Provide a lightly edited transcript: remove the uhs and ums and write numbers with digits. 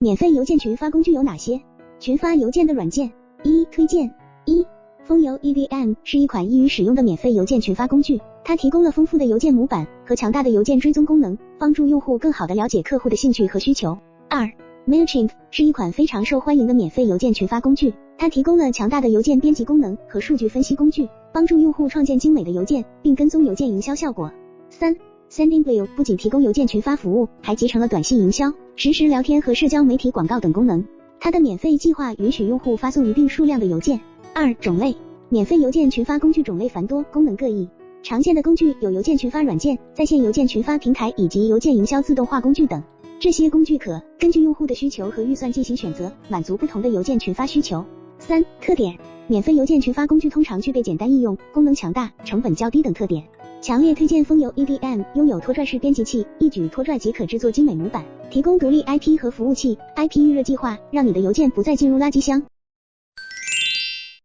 免费邮件群发工具有哪些？群发邮件的软件。一、推荐。蜂邮 EVM 是一款易于使用的免费邮件群发工具，它提供了丰富的邮件模板和强大的邮件追踪功能，帮助用户更好地了解客户的兴趣和需求。二、Mailchimp 是一款非常受欢迎的免费邮件群发工具，它提供了强大的邮件编辑功能和数据分析工具，帮助用户创建精美的邮件，并跟踪邮件营销效果。三、Sendinblue 不仅提供邮件群发服务，还集成了短信营销、实时聊天和社交媒体广告等功能。它的免费计划允许用户发送一定数量的邮件。二、种类。免费邮件群发工具种类繁多，功能各异。常见的工具有邮件群发软件、在线邮件群发平台以及邮件营销自动化工具等。这些工具可根据用户的需求和预算进行选择，满足不同的邮件群发需求。三、特点。免费邮件群发工具通常具备简单易用、功能强大、成本较低等特点。强烈推荐蜂邮 EVM， 拥有拖拽式编辑器，一举拖拽即可制作精美模板，提供独立 IP 和服务器 IP 预热计划，让你的邮件不再进入垃圾箱。